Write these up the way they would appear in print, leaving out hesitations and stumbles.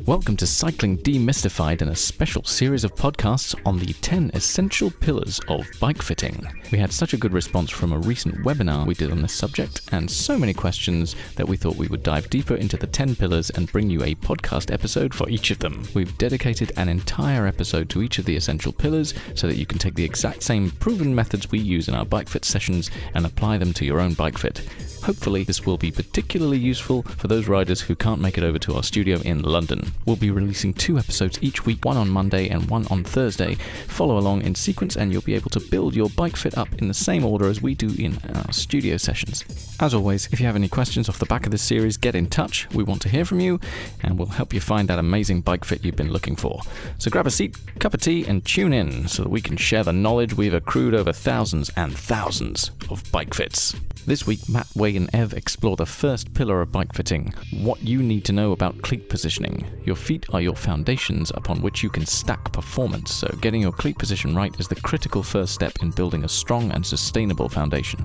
Welcome to Cycling Demystified and a special series of podcasts on the 10 essential pillars of bike fitting. We had such a good response from a recent webinar we did on this subject and so many questions that we thought we would dive deeper into the 10 pillars and bring you a podcast episode for each of them. We've dedicated an entire episode to each of the essential pillars so that you can take the exact same proven methods we use in our bike fit sessions and apply them to your own bike fit. Hopefully this will be particularly useful for those riders who can't make it over to our studio in London. We'll be releasing 2 episodes each week, one on Monday and one on Thursday. Follow along in sequence and you'll be able to build your bike fit up in the same order as we do in our studio sessions. As always, if you have any questions off the back of this series, get in touch. We want to hear from you and we'll help you find that amazing bike fit you've been looking for. So grab a seat, cup of tea and tune in so that we can share the knowledge we've accrued over thousands and thousands of bike fits. This week, Matt, Wei and Ev explore the first pillar of bike fitting, what you need to know about cleat positioning. Your feet are your foundations upon which you can stack performance, so getting your cleat position right is the critical first step in building a strong and sustainable foundation.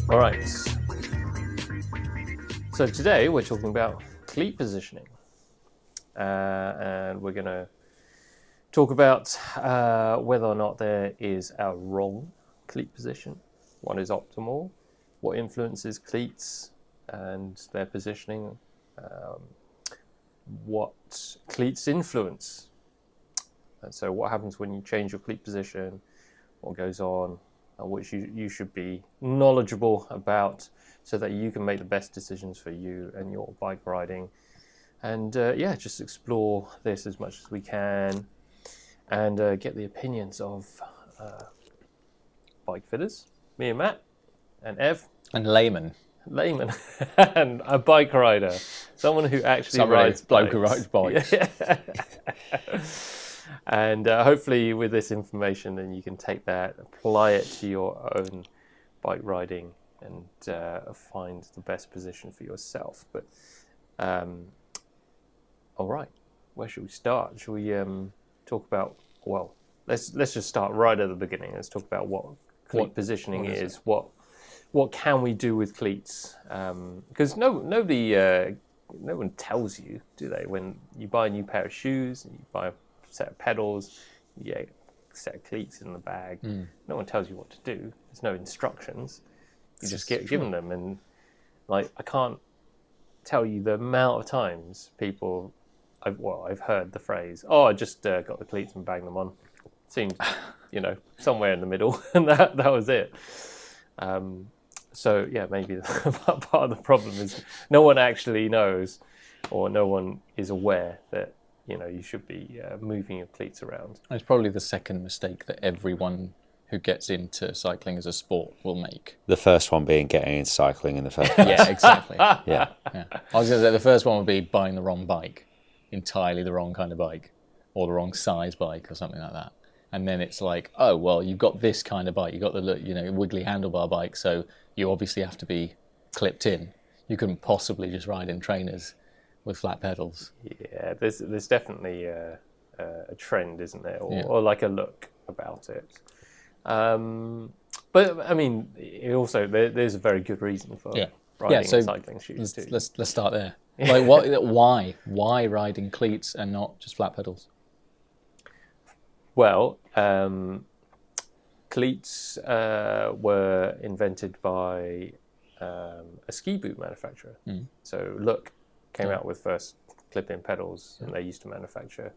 All right, so today we're talking about cleat positioning. And we're going to talk about whether or not there is a wrong cleat position, what is optimal, what influences cleats and their positioning, what cleats influence. And so what happens when you change your cleat position, what goes on, which you should be knowledgeable about so that you can make the best decisions for you and your bike riding. And just explore this as much as we can and get the opinions of bike fitters, me and Matt, and Ev. And layman. And a bike rider, someone who actually rides bikes. Bloke who rides bikes. Yeah. And hopefully with this information, then you can take that, apply it to your own bike riding and find the best position for yourself. But all right, where should we start? Should we talk about, well, let's just start right at the beginning. Let's talk about what cleat positioning is. What can we do with cleats? Because no one tells you, do they? When you buy a new pair of shoes, and you buy a set of pedals, you get a set of cleats in the bag. No one tells you what to do. There's no instructions. You just get given them. And like, I can't tell you the amount of times I've heard the phrase, I just got the cleats and banged them on. Seemed, somewhere in the middle, and that was it. So yeah, maybe part of the problem is no one actually knows, or no one is aware that you should be moving your cleats around. It's probably the second mistake that everyone who gets into cycling as a sport will make. The first one being getting into cycling in the first place. Yeah, exactly. Yeah. I was going to say the first one would be buying the wrong bike, entirely the wrong kind of bike, or the wrong size bike or something like that. And then it's like, oh, well, you've got this kind of bike, you've got the wiggly handlebar bike, so you obviously have to be clipped in. You couldn't possibly just ride in trainers with flat pedals. Yeah, there's definitely a trend, isn't there, or like a look about it. But I mean, there's a very good reason for riding in cycling shoes too. Let's start there. Like, why riding cleats and not just flat pedals? Well, cleats were invented by a ski boot manufacturer. So Look came out with first clip-in pedals, and they used to manufacture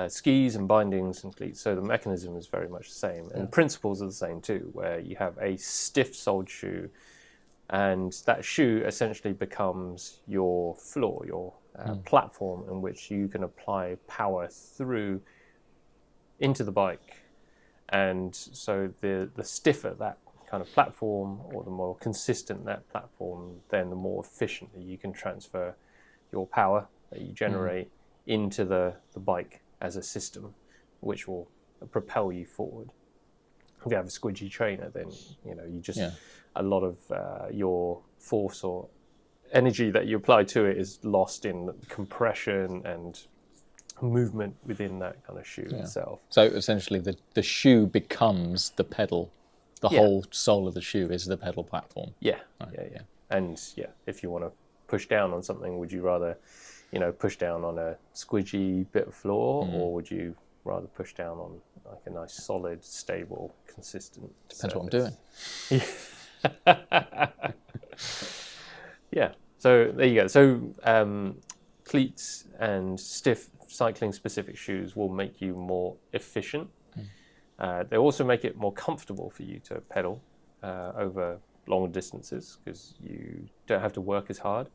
skis and bindings and cleats. So the mechanism is very much the same, and the principles are the same too, where you have a stiff-soled shoe, and that shoe essentially becomes your floor, your platform in which you can apply power through into the bike. And so the stiffer that kind of platform, or the more consistent that platform, then the more efficiently you can transfer your power that you generate into the bike as a system, which will propel you forward. If you have a squidgy trainer, then you just a lot of your force or energy that you apply to it is lost in compression and movement within that kind of shoe itself. So essentially, the shoe becomes the pedal. The whole sole of the shoe is the pedal platform. Yeah, yeah. And if you want to push down on something, would you rather, push down on a squidgy bit of floor, or would you rather push down on like a nice, solid, stable, consistent Depends surface? what I'm doing. Yeah. So there you go. So cleats and stiff cycling-specific shoes will make you more efficient. They also make it more comfortable for you to pedal over longer distances because you don't have to work as hard.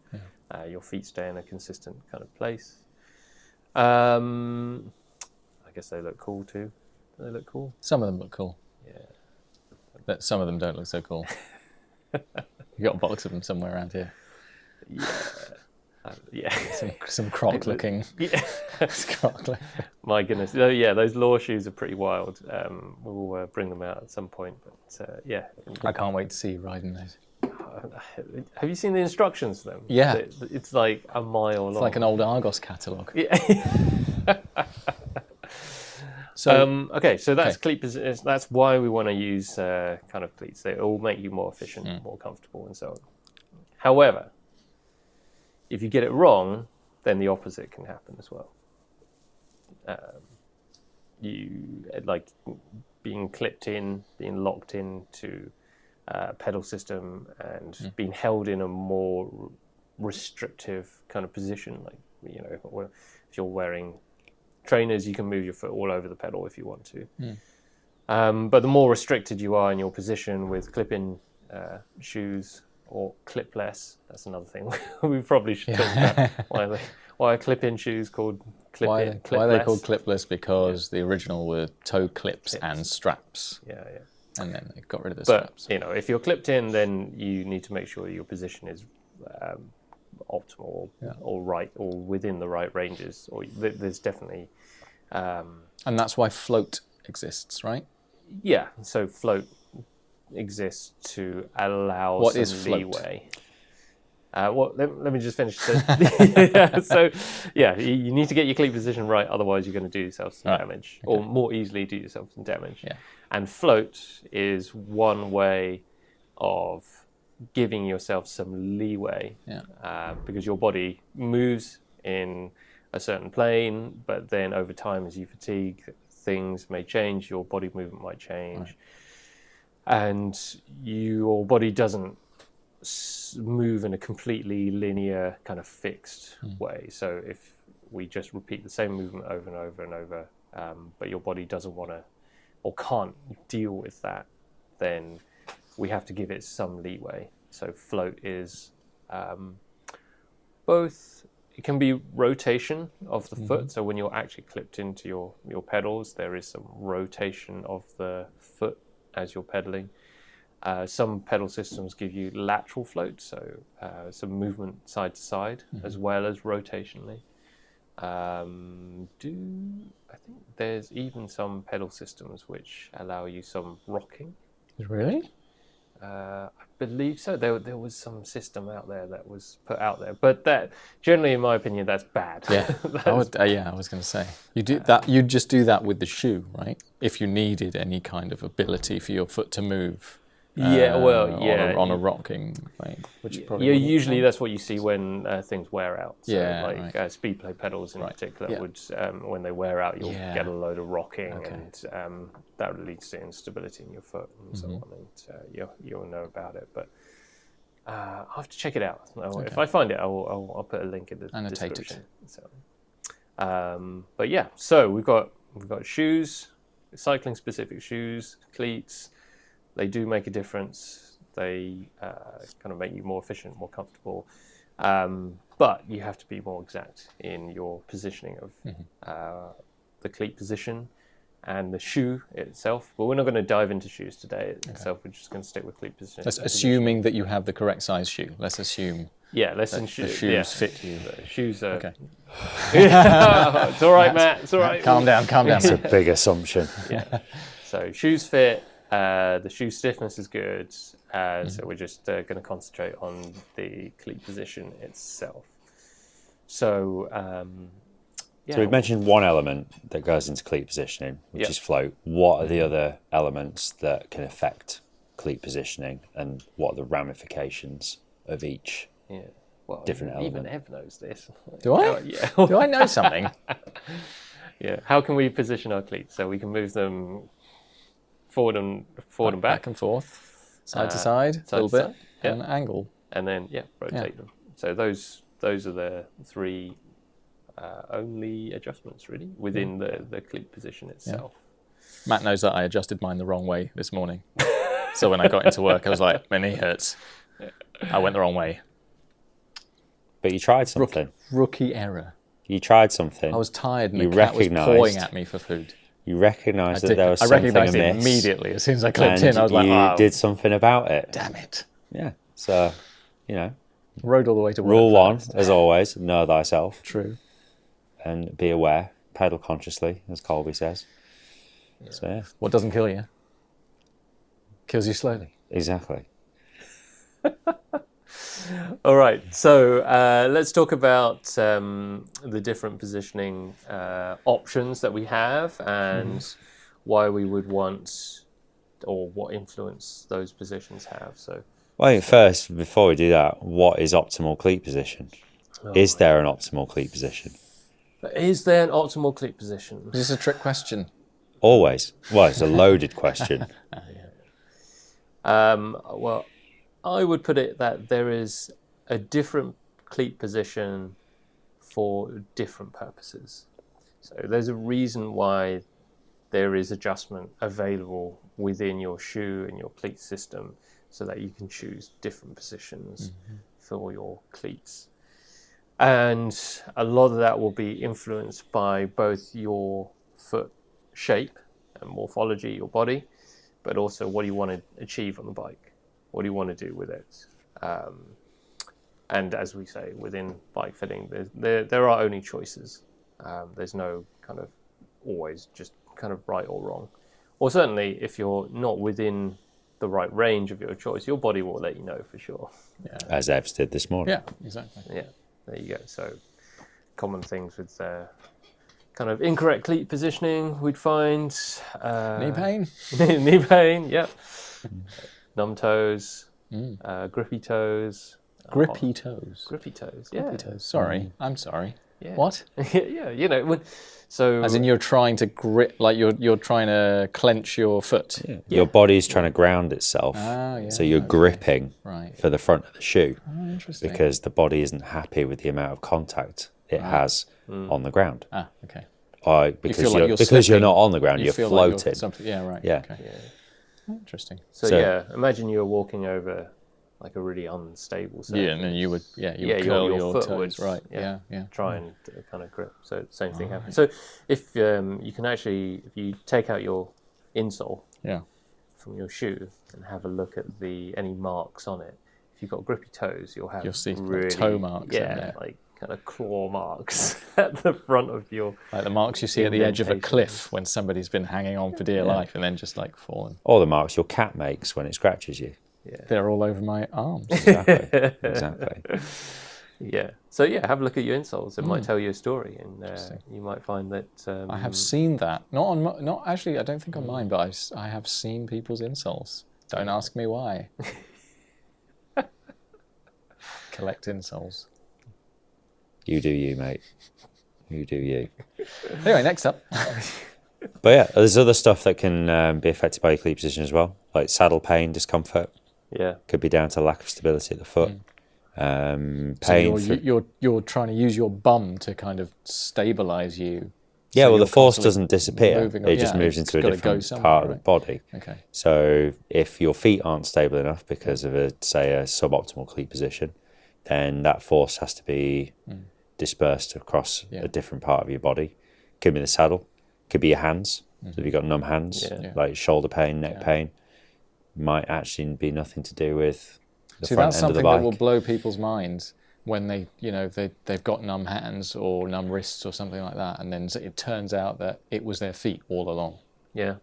Your feet stay in a consistent kind of place. I guess they look cool too. Do they look cool? Some of them look cool. Yeah. But some of them don't look so cool. You got a box of them somewhere around here. Yeah. Some croc-looking. Yeah. Croc-looking. My goodness. Oh, yeah, those Law shoes are pretty wild. We'll bring them out at some point. But yeah. I can't wait to see you riding those. Have you seen the instructions for them? Yeah. It's like a mile long. It's like an old Argos catalogue. Yeah. So, okay, so that's cleat position. That's why we want to use kind of cleats. They all make you more efficient, more comfortable, and so on. However, if you get it wrong, then the opposite can happen as well. You like being clipped in, being locked into a pedal system, and being held in a more restrictive kind of position. Like if you're wearing trainers, you can move your foot all over the pedal if you want to. But the more restricted you are in your position with clip-in shoes or clipless, that's another thing we probably should talk about. Why are clip-in shoes called clip-in? why are they called clipless? Because the original were toe clips and straps. Yeah. And then they got rid of the But straps. if you're clipped in, then you need to make sure your position is optimal or right or within the right ranges. Or there's definitely. And that's why float exists, right? Yeah. So float exists to allow What some is float? leeway. Let me just finish. So you need to get your cleat position right, otherwise you're going to do yourself some damage, or more easily do yourself some damage. Yeah. And float is one way of giving yourself some leeway, because your body moves in a certain plane, but then over time, as you fatigue, things may change. Your body movement might change, and your body doesn't move in a completely linear kind of fixed way. So if we just repeat the same movement over and over and over, but your body doesn't want to or can't deal with that, then we have to give it some leeway. So float is both, it can be rotation of the foot. So when you're actually clipped into your pedals, there is some rotation of the foot as you're pedaling. Some pedal systems give you lateral float, so some movement side to side as well as rotationally. I think there's even some pedal systems which allow you some rocking. Really? I believe so. There was some system out there that was put out there, but that generally, in my opinion, that's bad. Yeah, I was going to say you do that. You just do that with the shoe, right? If you needed any kind of ability for your foot to move. On a rocking plane, which probably usually that's what you see when things wear out. So speed play pedals in particular would when they wear out, you'll get a load of rocking, and that leads to instability in your foot and so on, and you'll know about it. But I'll have to check it out. If I find it, I'll put a link in the description. So, but yeah, so we've got shoes, cycling specific shoes, cleats. They do make a difference. They kind of make you more efficient, more comfortable. But you have to be more exact in your positioning of the cleat position and the shoe itself. But we're not going to dive into shoes today itself. We're just going to stick with cleat position. Assuming that you have the correct size shoe. Let's assume. Yeah, the shoes fit you. Shoes are... Okay. It's all right, Matt. It's all right. Calm down. That's a big assumption. Yeah. So shoes fit. The shoe stiffness is good, so we're just going to concentrate on the cleat position itself. So So we've mentioned one element that goes into cleat positioning, which is float. What are the other elements that can affect cleat positioning, and what are the ramifications of each different element? Even Ev knows this. Do I? Yeah. Do I know something? Yeah. How can we position our cleats so we can move them forward and back? Back and forth, side to side, a little bit, and angle. And then, rotate them. So those are the three only adjustments, really, within the cleat position itself. Matt knows that I adjusted mine the wrong way this morning. So when I got into work, I was like, my knee hurts. I went the wrong way. But you tried something. Rookie error. You tried something. I was tired and the cat was pawing at me for food. You recognised that there was something amiss. I recognised it immediately. As soon as I clicked in, I was like, you did something about it. Damn it. Yeah. So, rode all the way to work. Rule one, as always, know thyself. True. And be aware. Pedal consciously, as Colby says. Yeah. So, what doesn't kill you kills you slowly. Exactly. All right, so let's talk about the different positioning options that we have and why we would want, or what influence those positions have. So, well, first, before we do that, what is optimal cleat position? Is there an optimal cleat position? Is there an optimal cleat position? Is this a trick question? Always. Well, it's a loaded question. Well, I would put it that there is a different cleat position for different purposes. So there's a reason why there is adjustment available within your shoe and your cleat system so that you can choose different positions for your cleats. And a lot of that will be influenced by both your foot shape and morphology, your body, but also what do you want to achieve on the bike? What do you want to do with it? And as we say, within bike fitting, there are only choices. There's no kind of always just kind of right or wrong. Or certainly, if you're not within the right range of your choice, your body will let you know for sure. Yeah. As Evs did this morning. Yeah, exactly. Yeah, there you go. So common things with kind of incorrect cleat positioning, we'd find... knee pain? Knee pain, yep. Numb toes, grippy toes. Grippy toes? Grippy toes, yeah. Grippy toes. Sorry, I'm sorry. Yeah. What? Yeah, so... As in you're trying to grip, like you're trying to clench your foot. Yeah. Your body's trying to ground itself. So you're gripping for the front of the shoe. Oh, interesting. Because the body isn't happy with the amount of contact it has on the ground. Ah, okay. Because you're not on the ground, you're floating. Yeah, right. Yeah. Okay. Interesting. So imagine you're walking over like a really unstable surface. Yeah, and then you would curl your foot toes, would, right? Yeah. Try and kind of grip. So same thing happens. So if you can actually, if you take out your insole from your shoe and have a look at any marks on it, if you've got grippy toes, you'll see really, toe marks. Like kind of claw marks at the front of your... Like the marks you see at the edge of a cliff when somebody's been hanging on for dear life and then just like fallen. Or the marks your cat makes when it scratches you. Yeah. They're all over my arms. Exactly. Yeah. So have a look at your insoles. It might tell you a story, and you might find that... I have seen that. Not actually, I don't think on mine, but I have seen people's insoles. Don't ask me why. Collect insoles. You do you, mate. You do you. Anyway, next up. But yeah, there's other stuff that can be affected by your cleat position as well, like saddle pain, discomfort. Yeah. Could be down to lack of stability at the foot. Pain. So you're trying to use your bum to kind of stabilise you. Yeah, well, the force doesn't disappear. It just moves into a different part of the body. Okay. So if your feet aren't stable enough because of a suboptimal cleat position, then that force has to be dispersed across a different part of your body. Could be the saddle, could be your hands. So if you've got numb hands, like shoulder pain, neck pain, might actually be nothing to do with the front end of the bike. That will blow people's minds when they've got numb hands or numb wrists or something like that, and then it turns out that it was their feet all along. Yeah.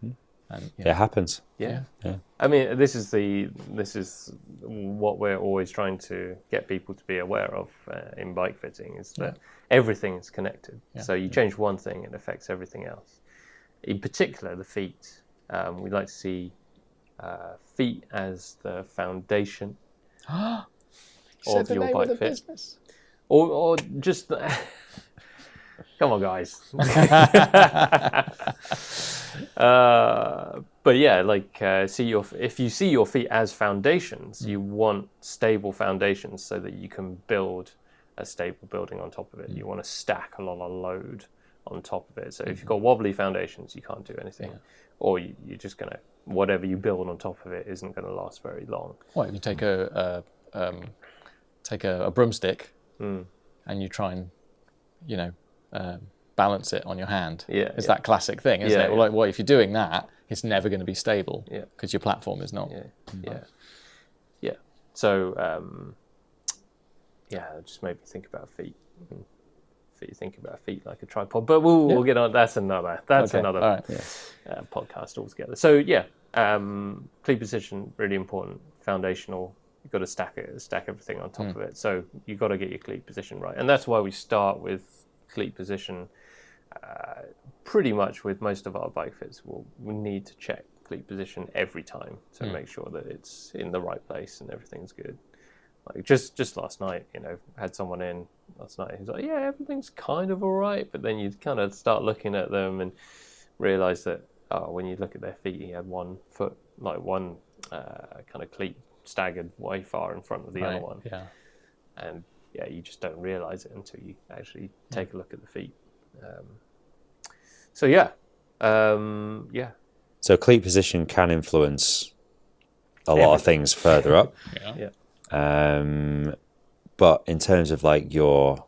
And It happens. Yeah. Yeah. I mean, this is what we're always trying to get people to be aware of in bike fitting, is that everything is connected. So you change one thing, it affects everything else. In particular, the feet. We like to see feet as the foundation of your bike fit, or just come on, guys. But yeah, like if you see your feet as foundations, you want stable foundations so that you can build a stable building on top of it. You want to stack a lot of load on top of it. So if you've got wobbly foundations, you can't do anything, or you're just gonna, whatever you build on top of it isn't going to last very long. Well, if you take a broomstick and you try and balance it on your hand. It's that classic thing, isn't it? Well, like, if you're doing that, it's never going to be stable because your platform is not. Yeah. So, it just made me think about feet. Think about feet like a tripod, but we'll get on. That's another podcast altogether. So cleat position, really important, foundational. You've got to stack everything on top of it. So you've got to get your cleat position right, and that's why we start with cleat position. Pretty much with most of our bike fits, we need to check cleat position every time to make sure that it's in the right place and everything's good. Like just last night, had someone in last night who's like, everything's kind of all right, but then you kind of start looking at them and realize that when you look at their feet, he had one foot, like one kind of cleat staggered way far in front of the other one. And you just don't realize it until you actually take a look at the feet. So cleat position can influence a lot of things further up. But in terms of like your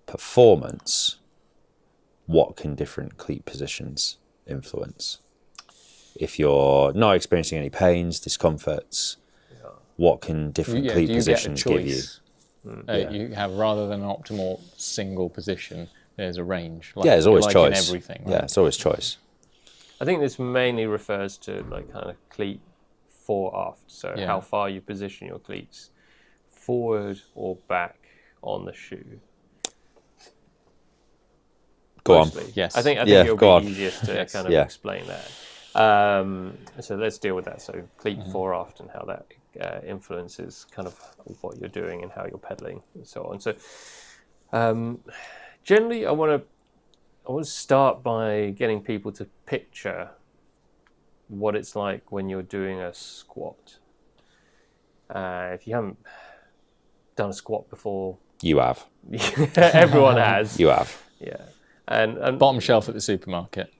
performance, what can different cleat positions influence? If you're not experiencing any pains, discomforts, what can different cleat positions give you? You have, rather than an optimal single position, there's a range. Like, there's always choice. In everything, right? Yeah, it's always choice. I think this mainly refers to like kind of cleat fore aft. So how far you position your cleats, forward or back on the shoe. Go on. Yes. I think it'll be easiest to kind of explain that. So let's deal with that. So cleat fore aft and how that influences kind of what you're doing and how you're pedaling and so on. So generally, I want to start by getting people to picture what it's like when you're doing a squat. If you haven't done a squat before, you have. Everyone has. You have. Yeah. And bottom shelf at the supermarket.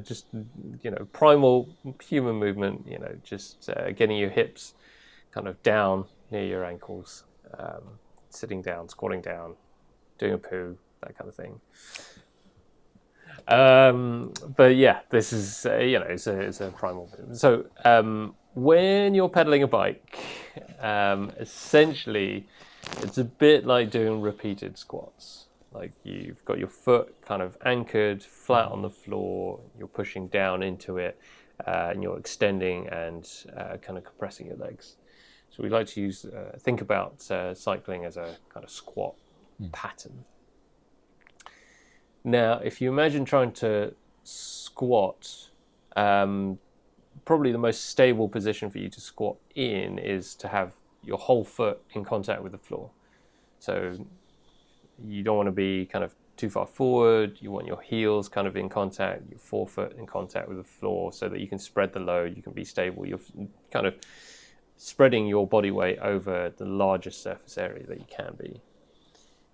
Just primal human movement. Just getting your hips kind of down near your ankles, sitting down, squatting down, doing a poo, that kind of thing. But this is it's a primal movement. So when you're pedaling a bike, essentially it's a bit like doing repeated squats. Like you've got your foot kind of anchored flat on the floor, you're pushing down into it, and you're extending and kind of compressing your legs. So we like to think about cycling as a kind of squat pattern. Now, if you imagine trying to squat, probably the most stable position for you to squat in is to have your whole foot in contact with the floor. So you don't want to be kind of too far forward. You want your heels kind of in contact, your forefoot in contact with the floor so that you can spread the load, you can be stable. You're kind of spreading your body weight over the largest surface area that you can be.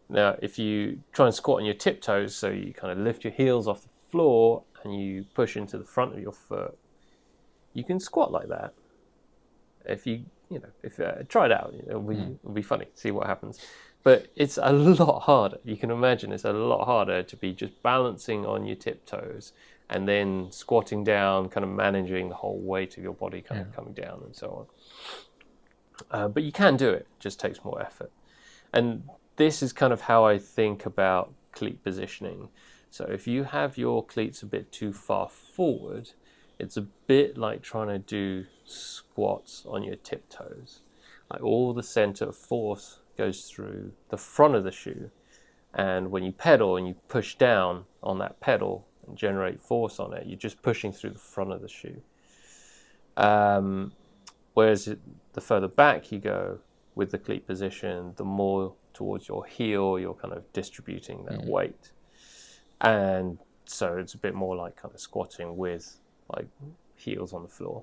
Now, if you try and squat on your tiptoes, so you kind of lift your heels off the floor and you push into the front of your foot, you can squat like that. If try it out, it'll be funny, see what happens. But it's a lot harder. You can imagine it's a lot harder to be just balancing on your tiptoes and then squatting down, kind of managing the whole weight of your body kind of coming down and so on. But you can do it. It just takes more effort. And this is kind of how I think about cleat positioning. So if you have your cleats a bit too far forward, it's a bit like trying to do squats on your tiptoes. Like all the center of force goes through the front of the shoe, and when you pedal and you push down on that pedal and generate force on it, you're just pushing through the front of the shoe. Whereas the further back you go with the cleat position, the more towards your heel you're kind of distributing that weight. And so it's a bit more like kind of squatting with like heels on the floor.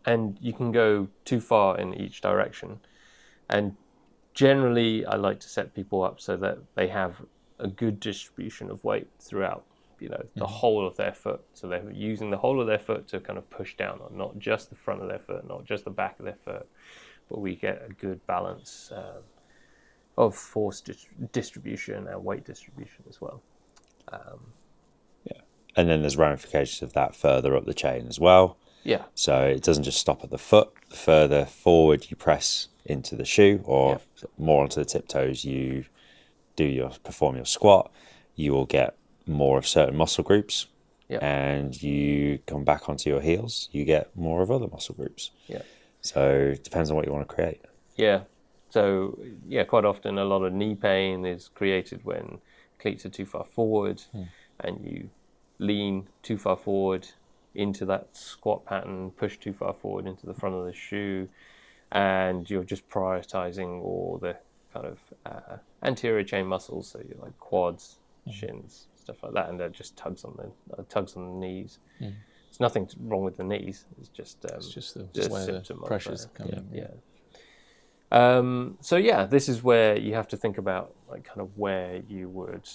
And you can go too far in each direction. And generally I like to set people up so that they have a good distribution of weight throughout, you know, the whole of their foot. So they're using the whole of their foot to kind of push down on, not just the front of their foot, not just the back of their foot, but we get a good balance of force distribution and weight distribution as well. And then there's ramifications of that further up the chain as well. Yeah. So it doesn't just stop at the foot. The further forward you press into the shoe, or more onto the tiptoes you perform your squat, you will get more of certain muscle groups. And you come back onto your heels, you get more of other muscle groups. So it depends on what you want to create. So quite often a lot of knee pain is created when cleats are too far forward and you lean too far forward into that squat pattern, push too far forward into the front of the shoe, and you're just prioritizing all the kind of anterior chain muscles, so you're like quads, shins, stuff like that, and that just tugs on the knees. There's nothing wrong with the knees. It's just the way the pressures come in. So this is where you have to think about like kind of where you would,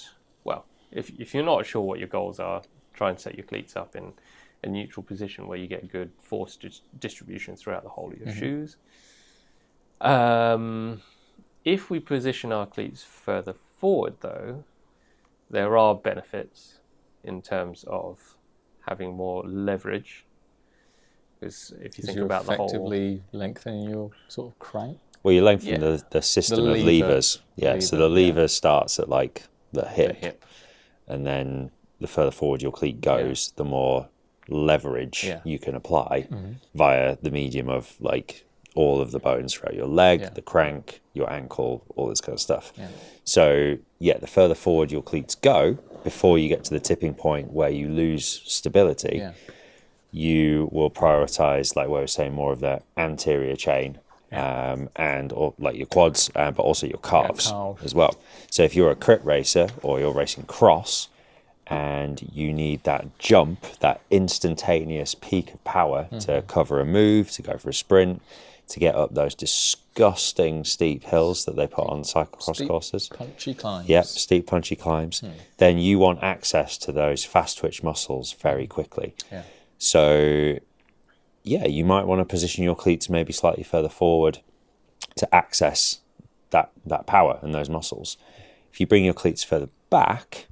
well, if you're not sure what your goals are, try and set your cleats up in a neutral position where you get good force distribution throughout the whole of your shoes. If we position our cleats further forward, though, there are benefits in terms of having more leverage. Because if you think about the whole, effectively lengthening your sort of crank. Well, you lengthen the system of levers. So the lever starts at like the hip, and then the further forward your cleat goes, the more leverage you can apply via the medium of like all of the bones throughout your leg, the crank, your ankle, all this kind of stuff. So the further forward your cleats go, before you get to the tipping point where you lose stability, you will prioritize, like we were saying, more of the anterior chain, or like your quads, but also your calves as well. So if you're a crit racer or you're racing cross, and you need that jump, that instantaneous peak of power to cover a move, to go for a sprint, to get up those disgusting steep hills that they put on cyclocross courses. Punchy climbs. Yep, steep punchy climbs. Then you want access to those fast twitch muscles very quickly. So you might want to position your cleats maybe slightly further forward to access that power and those muscles. If you bring your cleats further back,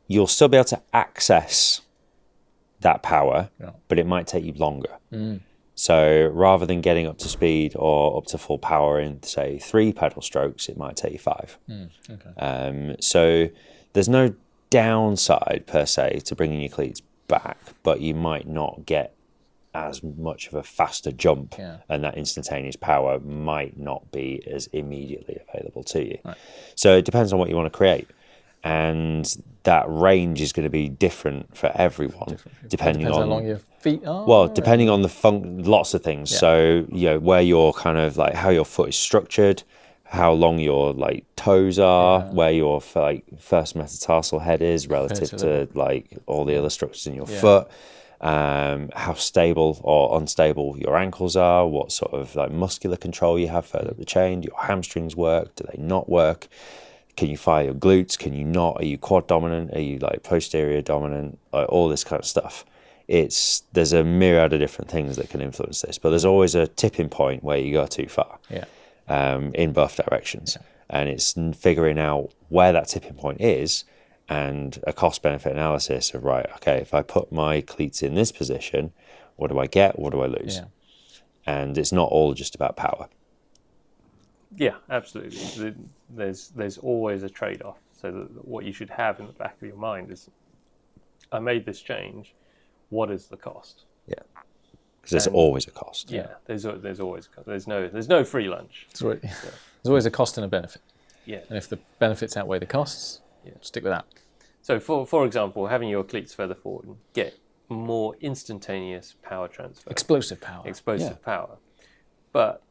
you'll still be able to access that power, but it might take you longer. So rather than getting up to speed or up to full power in, say, 3 pedal strokes, it might take you 5. So there's no downside, per se, to bringing your cleats back, but you might not get as much of a faster jump, and that instantaneous power might not be as immediately available to you. So it depends on what you want to create. And that range is going to be different for everyone, depending on how long your feet are. Well, depending on lots of things. So where you're kind of like how your foot is structured, how long your like toes are, where your like first metatarsal head is relative to like all the other structures in your foot, how stable or unstable your ankles are, what sort of like muscular control you have further up the chain. Do your hamstrings work? Do they not work? Can you fire your glutes? Can you not? Are you quad dominant? Are you like posterior dominant? Like all this kind of stuff. There's a myriad of different things that can influence this, but there's always a tipping point where you go too far in both directions. And it's figuring out where that tipping point is and a cost benefit analysis of, right, okay, if I put my cleats in this position, what do I get? What do I lose? And it's not all just about power. Yeah, absolutely. There's always a trade-off. So what you should have in the back of your mind is, I made this change. what is the cost? Yeah. Because there's always a cost. Yeah, there's always a cost. There's no free lunch. There's always a cost and a benefit. Yeah. And if the benefits outweigh the costs, stick with that. So for example, having your cleats further forward, get more instantaneous power transfer. Explosive power. Power. But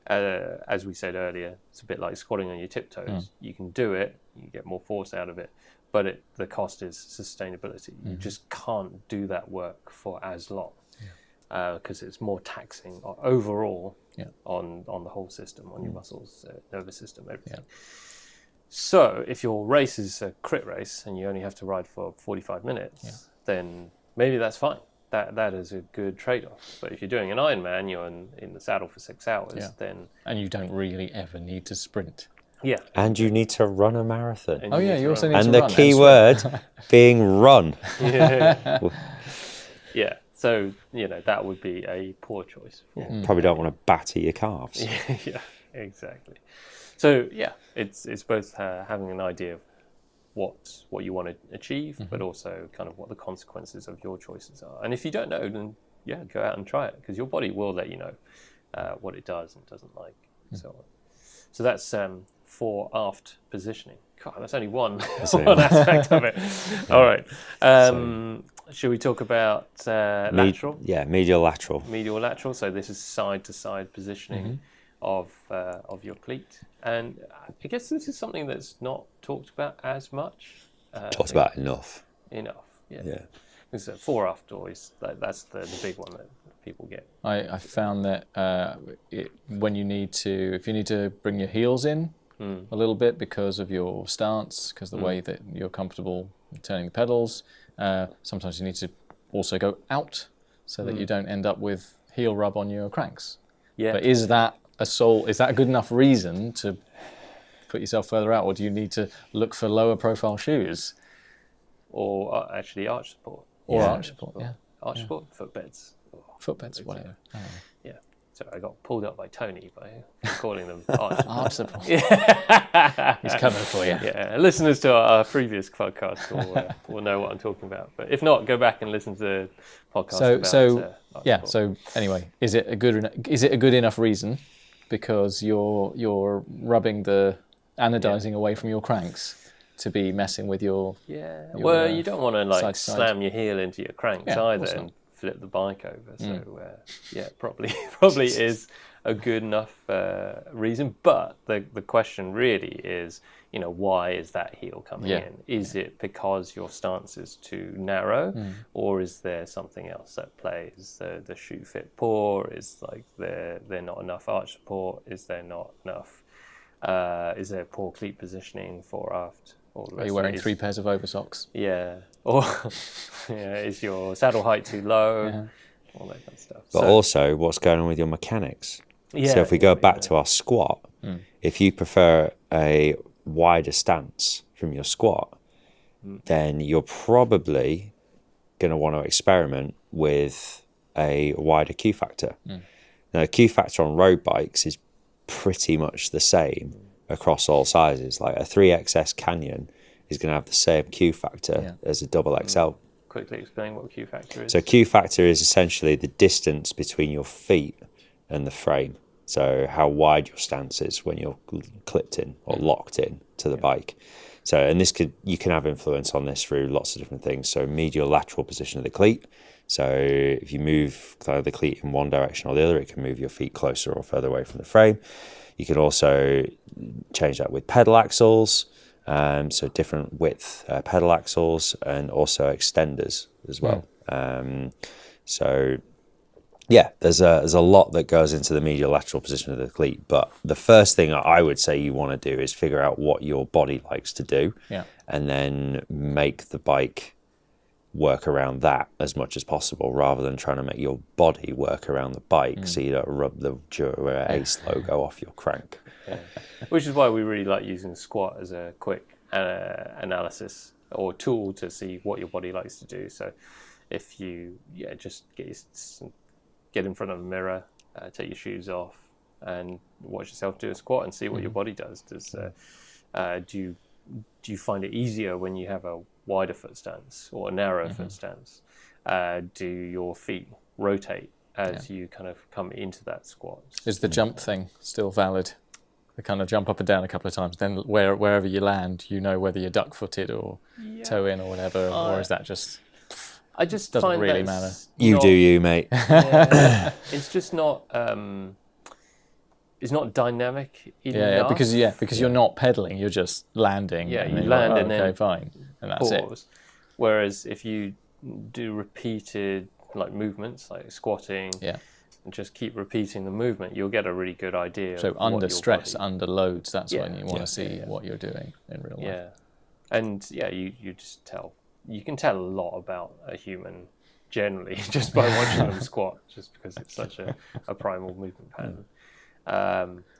as we said earlier, it's a bit like squatting on your tiptoes. You can do it, you get more force out of it, but the cost is sustainability. You just can't do that work for as long because it's more taxing overall on the whole system, on your muscles, nervous system, everything. So if your race is a crit race and you only have to ride for 45 minutes, then maybe that's fine. That is a good trade-off. But if you're doing an Ironman, you're in the saddle for 6 hours, then... And you don't really ever need to sprint. Yeah. And you need to run a marathon. You also need to run. And the key word being run. Yeah. So, that would be a poor choice. Probably don't want to batter your calves. Yeah, exactly. So, it's both having an idea of what you want to achieve, but also kind of what the consequences of your choices are. And if you don't know, then go out and try it, because your body will let you know what it does and doesn't like, and so on. So that's fore aft positioning. God, that's only one aspect of it. All right. Should we talk about lateral? Medial lateral. Medial lateral. So this is side to side positioning of your cleat. And I guess this is something that's not talked about as much. Talked about enough. Yeah. Because fore aft always, that's the big one that people get. I found that when if you need to bring your heels in a little bit because of your stance, because the way that you're comfortable turning the pedals, sometimes you need to also go out so that you don't end up with heel rub on your cranks. Yeah. But is that a good enough reason to put yourself further out, or do you need to look for lower profile shoes? Or actually arch support. Arch support, Arch support, footbeds. Footbeds, whatever. Yeah. So I got pulled up by Tony by calling them arch support. Yeah. He's coming for you. Yeah. Listeners to our previous podcast will know what I'm talking about. But if not, go back and listen to the podcast. So anyway, is it a good enough reason? Because you're rubbing the anodizing away from your cranks to be messing with your... Well, you don't want to slam your heel into your cranks either and flip the bike over. So probably is a good enough reason. But the question really is, why is that heel coming in? Is it because your stance is too narrow, or is there something else at play? Is the shoe fit poor? Is there not enough arch support? Is there not enough? Is there poor cleat positioning fore aft? Are you wearing 3 pairs of oversocks? Yeah. Or is your saddle height too low? Yeah. All that kind of stuff. But also, what's going on with your mechanics? Yeah, so if we go back to our squat, if you prefer a wider stance from your squat, then you're probably going to want to experiment with a wider Q factor. Now, the Q factor on road bikes is pretty much the same across all sizes. Like a 3XS Canyon is going to have the same Q factor as a double XL. Quickly explain what Q factor is. So Q factor is essentially the distance between your feet and the frame. So how wide your stance is when you're clipped in or locked in to the bike. So, and you can have influence on this through lots of different things. So medial lateral position of the cleat. So if you move the cleat in one direction or the other, it can move your feet closer or further away from the frame. You can also change that with pedal axles. So different width pedal axles and also extenders as well. There's a lot that goes into the medial lateral position of the cleat. But the first thing I would say you want to do is figure out what your body likes to do, and then make the bike work around that as much as possible, rather than trying to make your body work around the bike so you don't rub the Dura Ace logo off your crank. Which is why we really like using the squat as a quick analysis or tool to see what your body likes to do. So if you just get in front of a mirror, take your shoes off and watch yourself do a squat and see what your body does. Do you find it easier when you have a wider foot stance or a narrow foot stance? do your feet rotate as you kind of come into that squat. Is the jump thing still valid? The kind of jump up and down a couple of times, then wherever you land, you know whether you're duck-footed or toe in or whatever, or is that just... I just doesn't find really matter. You do you, mate. Yeah, it's just not. It's not dynamic enough. Because you're not pedaling, you're just landing. Yeah, and you then land like, and then okay, fine, and that's pause. Whereas if you do repeated like movements, like squatting, and just keep repeating the movement, you'll get a really good idea. So of under what your stress, body... under loads, that's when you want to see what you're doing in real life. Yeah, and you just tell. You can tell a lot about a human generally just by watching them squat, just because it's such a primal movement pattern.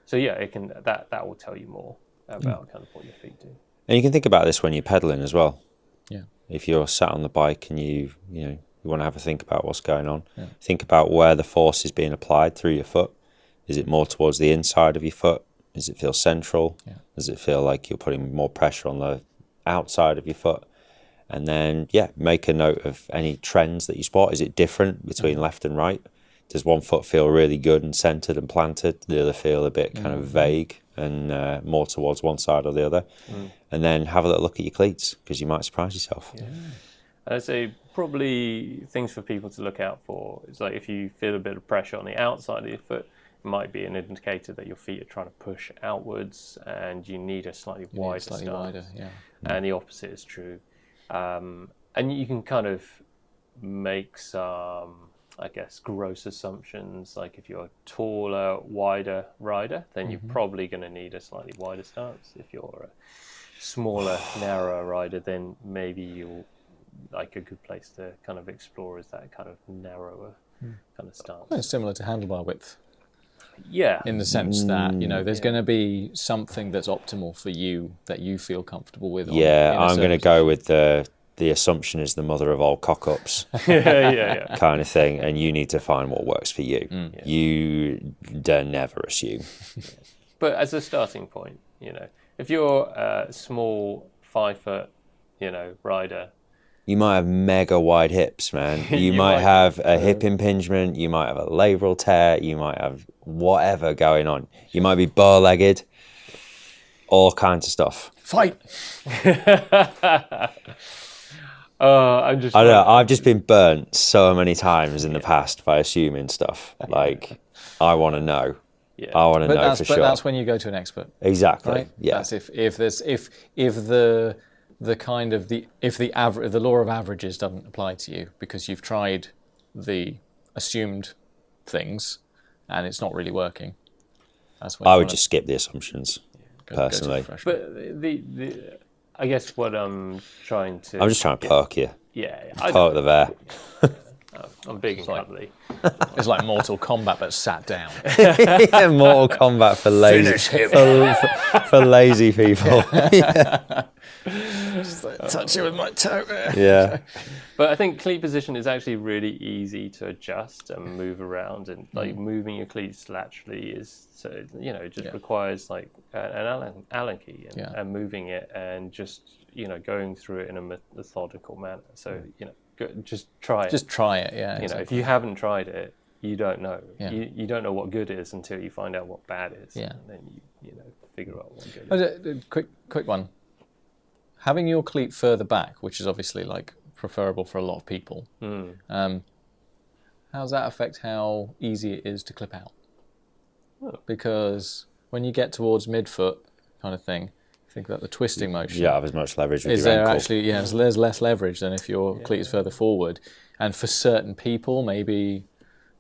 So yeah, it can that will tell you more about kind of what your feet do. And you can think about this when you're pedaling as well. Yeah. If you're sat on the bike and you want to have a think about what's going on, think about where the force is being applied through your foot. Is it more towards the inside of your foot? Does it feel central? Yeah. Does it feel like you're putting more pressure on the outside of your foot? And then, make a note of any trends that you spot. Is it different between left and right? Does one foot feel really good and centered and planted? The other feel a bit kind of vague and more towards one side or the other? And then have a little look at your cleats, because you might surprise yourself. Yeah. And I'd say probably things for people to look out for is like if you feel a bit of pressure on the outside of your foot, it might be an indicator that your feet are trying to push outwards and you need a slightly wider stance. And the opposite is true. And you can kind of make some, I guess, gross assumptions. Like if you're a taller, wider rider, then you're probably going to need a slightly wider stance. If you're a smaller, narrower rider, then maybe you'll like a good place to kind of explore is that kind of narrower kind of stance. Well, it's similar to handlebar width. Yeah. In the sense that, there's going to be something that's optimal for you that you feel comfortable with. I'm going to go with the assumption is the mother of all cock-ups kind of thing, and you need to find what works for you. You don't never assume. But as a starting point, if you're a small 5 foot, rider, you might have mega wide hips, man. You might have a hip impingement. You might have a labral tear. You might have whatever going on. You might be bow-legged. All kinds of stuff. Fight. I don't know. I've just been burnt so many times in the past by assuming stuff. Like, I want to know. Yeah. I want to know for sure. But that's when you go to an expert. Exactly. Right? Yeah. That's if the law of averages doesn't apply to you because you've tried the assumed things and it's not really working. That's when I would just skip the assumptions, personally. But I guess what I'm trying to... I'm just trying to poke you. Yeah. Poke the bear. I'm big and cuddly. It's like Mortal Kombat, but sat down. Mortal Kombat for lazy for lazy people. Just touch it with my toe. Yeah. But I think cleat position is actually really easy to adjust and move around, and like moving your cleats laterally is it just requires like an Allen key and moving it and just going through it in a methodical manner. So just try it. Just try it, yeah. Exactly. If you haven't tried it, you don't know. Yeah. You don't know what good is until you find out what bad is. Yeah. And then you figure out what good is. Quick one. Having your cleat further back, which is obviously like preferable for a lot of people, how does that affect how easy it is to clip out? Oh. Because when you get towards midfoot kind of thing, think about the twisting motion. You don't have as much leverage with your ankle. There's less leverage than if your cleat is further forward. And for certain people, maybe,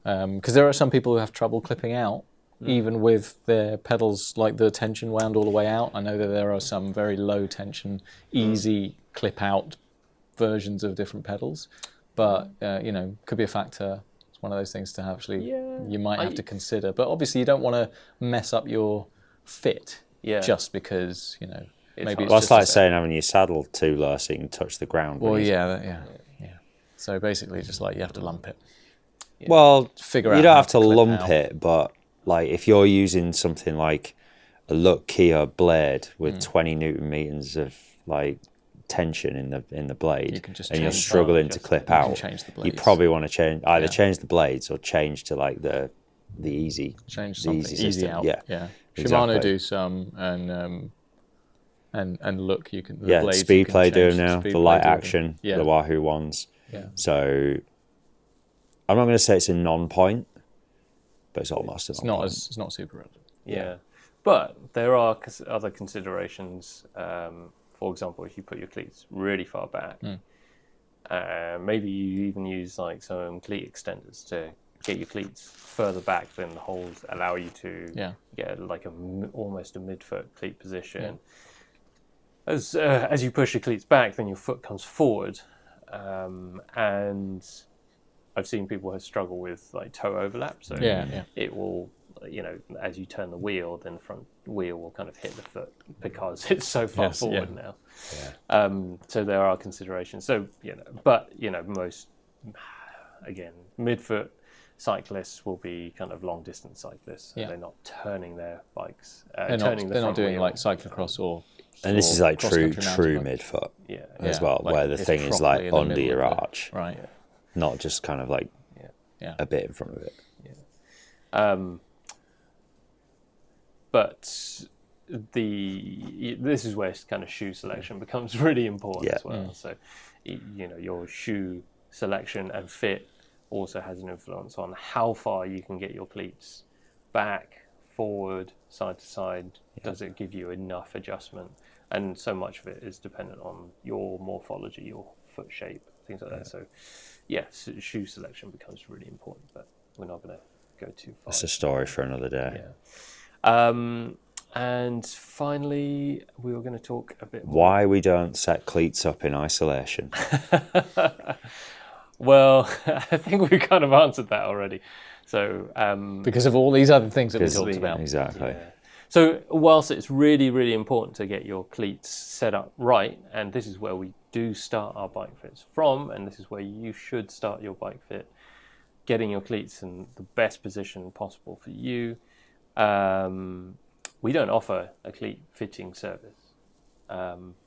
because there are some people who have trouble clipping out, even with their pedals, like the tension wound all the way out. I know that there are some very low tension, easy clip out versions of different pedals, but could be a factor. It's one of those things to actually you might have to consider. But obviously, you don't want to mess up your fit. Yeah. Just because, maybe it's just like saying having your saddle too low so you can touch the ground. Well, yeah. So basically, just like you have to lump it. Well, figure out. You don't have to lump it, but like if you're using something like a Look Kia blade with 20 Newton meters of like tension in the blade, You can just and you're change- struggling to clip out, change the you blades. probably want to either Yeah. change the blades or change to like the easy Change the something easy easy system. out. Yeah, Yeah. exactly. Shimano do some, and look, you can. The Yeah, blades you Speed can Play do change, them now. Speed The Play light do them. action, Yeah. the Wahoo ones. Yeah. So I'm not going to say it's a non-point, but it's almost a It's non-point. not as it's not super relevant. Yeah, but there are other considerations. For example, if you put your cleats really far back, maybe you even use like some cleat extenders to get your cleats further back than the holes allow you to get like almost a midfoot cleat position. Yeah. As you push your cleats back, then your foot comes forward, and I've seen people who struggle with like toe overlap. So it will, as you turn the wheel, then the front wheel will kind of hit the foot because it's so far forward now. Yeah. So there are considerations. So but most, again, midfoot cyclists will be kind of long distance cyclists. So they're not turning their bikes. They're not doing wheel. like cyclocross or. And this is like true cross-country mountain midfoot Yeah. as well, like where the it's thing is properly like in the under middle your of the- arch, Right. not just kind of like a bit in front of it. But this is where kind of shoe selection becomes really important as well. So, your shoe selection and fit also has an influence on how far you can get your cleats back, forward, side to side. Does it give you enough adjustment? And so much of it is dependent on your morphology, your foot shape, things like that. So, yes, shoe selection becomes really important, but we're not going to go too far. It's a story for another day. Yeah. And finally, we were going to talk a bit more. Why we don't set cleats up in isolation? Well, I think we kind of answered that already. So Because of all these other things that we talked about. Exactly. Yeah. So whilst it's really, really important to get your cleats set up right, and this is where we do start our bike fits from, and this is where you should start your bike fit, getting your cleats in the best position possible for you. We don't offer a cleat fitting service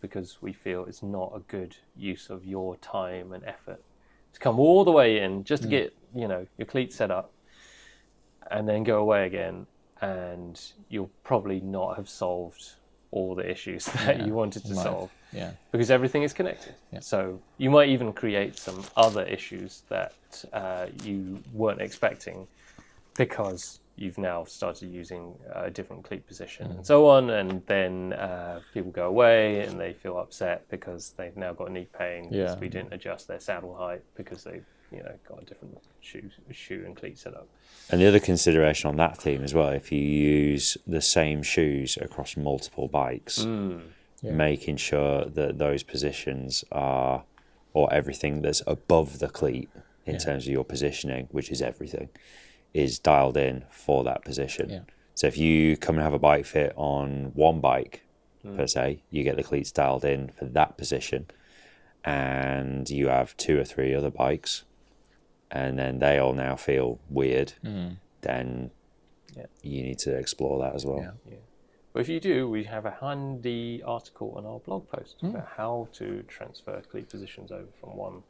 because we feel it's not a good use of your time and effort to come all the way in just to get your cleats set up and then go away again, and you'll probably not have solved all the issues that you wanted to solve. Yeah. Because everything is connected. Yeah. So you might even create some other issues that you weren't expecting because you've now started using a different cleat position and so on, and then people go away and they feel upset because they've now got knee pain because we didn't adjust their saddle height because they've got a different shoe and cleat set up. And the other consideration on that theme as well, if you use the same shoes across multiple bikes, making sure that those positions are, or everything that's above the cleat in terms of your positioning, which is everything, is dialed in for that position. Yeah. So if you come and have a bike fit on one bike, per se, you get the cleats dialed in for that position, and you have 2 or 3 other bikes, and then they all now feel weird, then you need to explore that as well. Yeah. But if you do, we have a handy article on our blog post about how to transfer cleat positions over from one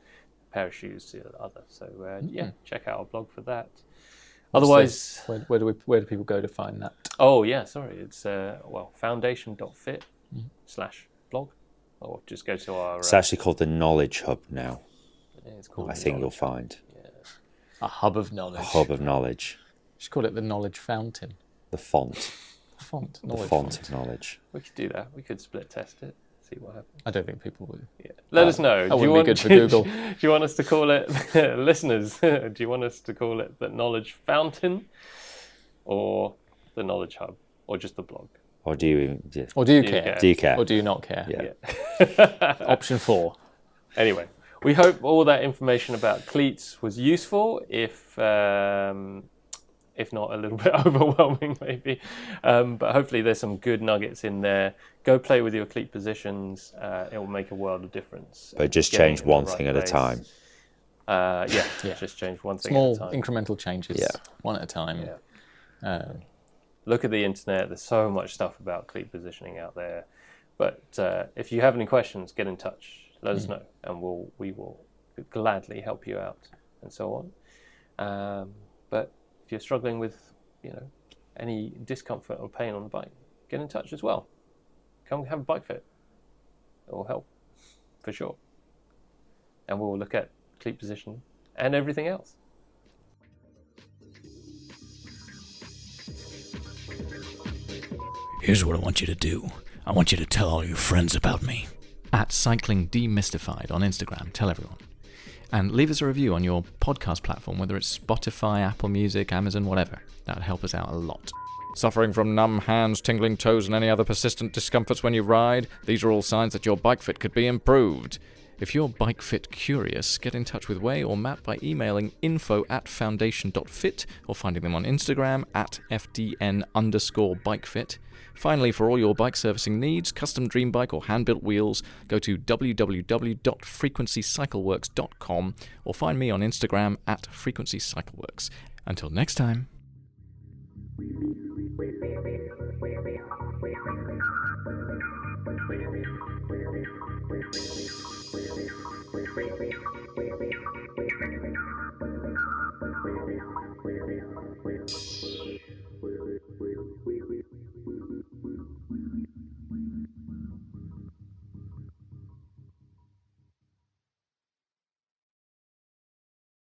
pair of shoes to the other. So check out our blog for that. Otherwise, where do people go to find that? Oh yeah, sorry, it's foundation.fit/blog, or just go to our. It's actually called the Knowledge Hub now. It's called. I think you'll find A hub of knowledge. a hub of knowledge. Just call it the knowledge fountain. The font. Font. The Knowledge font of knowledge. We could do that. We could split test it, see what happens. I don't think people would. Yeah. Let us know. That wouldn't be good for Google. Do you want us to call it, listeners? Do you want us to call it the Knowledge Fountain, or the Knowledge Hub, or just the blog? Or do you? Or do you care? Do you care? Or do you not care? Yeah. Option 4. Anyway, we hope all that information about cleats was useful. If not a little bit overwhelming, maybe. But hopefully there's some good nuggets in there. Go play with your cleat positions. It will make a world of difference. But just change one thing at a time. Just change one thing Small at a time. incremental changes, one at a time. Look at the internet. There's so much stuff about cleat positioning out there. But if you have any questions, get in touch. Let us know, and we will gladly help you out and so on. But if you're struggling with, any discomfort or pain on the bike, get in touch as well. Come have a bike fit. It will help, for sure. And we'll look at cleat position and everything else. Here's what I want you to do. I want you to tell all your friends about me. At Cycling Demystified on Instagram. Tell everyone. And leave us a review on your podcast platform, whether it's Spotify, Apple Music, Amazon, whatever. That would help us out a lot. Suffering from numb hands, tingling toes, and any other persistent discomforts when you ride? These are all signs that your bike fit could be improved. If you're bike fit curious, get in touch with Way or Matt by emailing info@foundation.fit or finding them on Instagram @FDN_bikefit. Finally, for all your bike servicing needs, custom dream bike or hand-built wheels, go to www.frequencycycleworks.com or find me on Instagram @frequencycycleworks. Until next time.